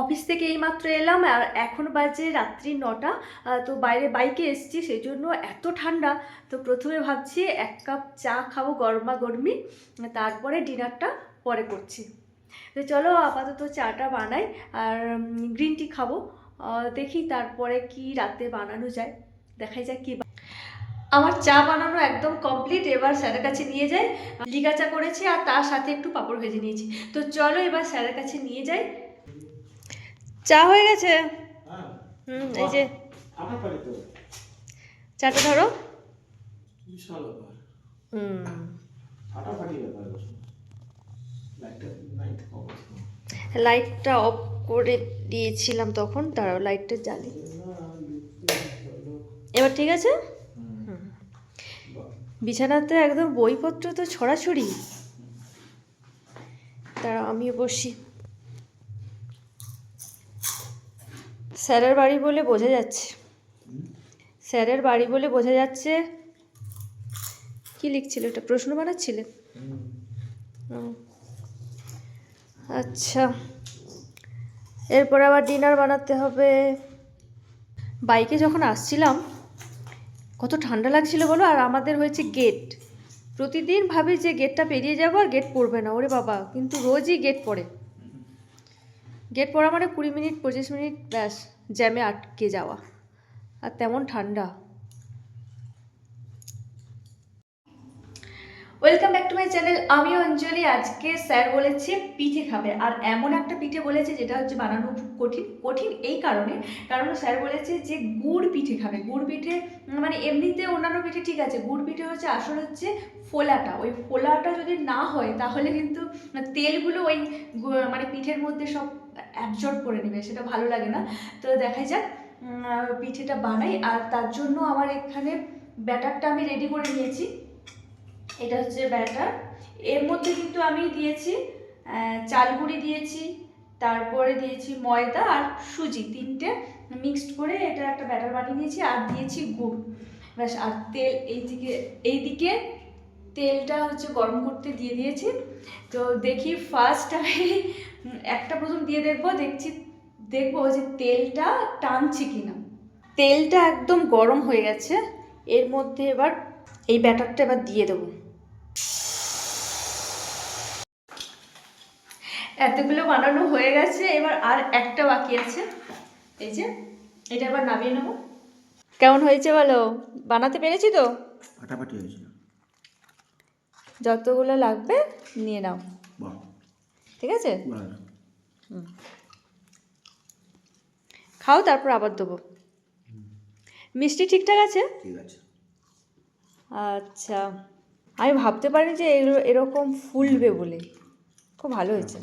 Office থেকে এইমাত্র এলাম আর এখন বাজে রাত্রি 9টা। তো বাইরে বাইকে এসেছি, সেই জন্য এত ঠান্ডা। তো প্রথমে ভাবছি 1 কাপ চা খাবো গরমা গরমি, তারপরে ডিনারটা পরে করছি। তো চলো আপাতত চাটা বানাই আর গ্রিন টি খাবো। দেখি তারপরে কি রাতে বানানো যায়, দেখাই যাক কি। আমার চা বানানো একদম কমপ্লিট। এবার স্যারের কাছে নিয়ে যাই। লিকা চা করেছি আর তার সাথে একটু পাঁপড় ভেজে নিয়েছি। তো চলো এবার স্যারের কাছে নিয়ে যাই। চা হয়ে গেছে। এই যে চাটা ধরো। লাইটটা অফ করে দিয়েছিলাম তখন, তারাও লাইটটা জ্বালি। এবার ঠিক আছে। বিছানাতে একদম বইপত্র তো ছড়াছড়ি। তারা আমিও বসি। স্যারের বাড়ি বলে বোঝা যাচ্ছে, স্যারের বাড়ি বলে বোঝা যাচ্ছে। কি লিখছিল? এটা প্রশ্ন বানাচ্ছিলে? আচ্ছা, এরপর আবার ডিনার বানাতে হবে। বাইকে যখন আসছিলাম কত ঠান্ডা লাগছিল বলো। আর আমাদের হয়েছে গেট। প্রতিদিন ভাবি যে গেটটা পেরিয়ে যাবো আর গেট পড়বে না, ওরে বাবা, কিন্তু রোজই গেট পড়ে। গেট পড়া মানে 20 মিনিট 25 মিনিট ব্যাস জ্যামে আটকে যাওয়া, আর তেমন ঠান্ডা। Welcome back to my channel, আমি অঞ্জলি। আজকে স্যার বলেছে পিঠে খাবে, আর এমন একটা পিঠে বলেছে যেটা হচ্ছে বানানো খুব কঠিন। কঠিন এই কারণ স্যার বলেছে যে গুড় পিঠে খাবে। গুড় পিঠে মানে এমনিতে অন্যান্য পিঠে ঠিক আছে, গুড় পিঠে হচ্ছে আসল হচ্ছে ফোলাটা। ওই ফোলাটা যদি না হয় তাহলে কিন্তু তেলগুলো ওই মানে পিঠের মধ্যে সব অ্যাবজর্ব করে নেবে, সেটা ভালো লাগে না। তো দেখাই যাক পিঠেটা বানাই। আর তার জন্য আমার এখানে ব্যাটারটা আমি রেডি করে নিয়েছি। এটা হচ্ছে ব্যাটার। এর মধ্যে কিন্তু আমি দিয়েছি চাল গুঁড়ি দিয়েছি, তারপরে দিয়েছি ময়দা আর সুজি, তিনটে মিক্সড করে এটা একটা ব্যাটার বানিয়ে নিয়েছি। আর দিয়েছি গুড় ব্যাস। আর তেল এইদিকে তেলটা হচ্ছে গরম করতে দিয়ে দিয়েছি। তো দেখি ফার্স্ট আমি একটা প্রথম দিয়ে দেখবো যে তেলটা টানছে কিনা। তেলটা একদম গরম হয়ে গেছে। এর মধ্যে এবার এই ব্যাটারটা এবার দিয়ে দেবো। এতগুলো বানানো হয়ে গেছে, এবার আর একটা বাকি আছে। এই যে এটা এবার নামিয়ে নেব। কেমন হয়েছে বলো? বানাতে পেরেছি তো? ফাটাফাটি হয়েছে। যতগুলো লাগবে নিয়ে নাও, ঠিক আছে? খাও, তারপর আবার দেবো। মিষ্টি ঠিকঠাক আছে? ঠিক আছে। আচ্ছা, আমি ভাবতে পারিনি যে এরকম ফুলবে বলে। খুব ভালো হয়েছে।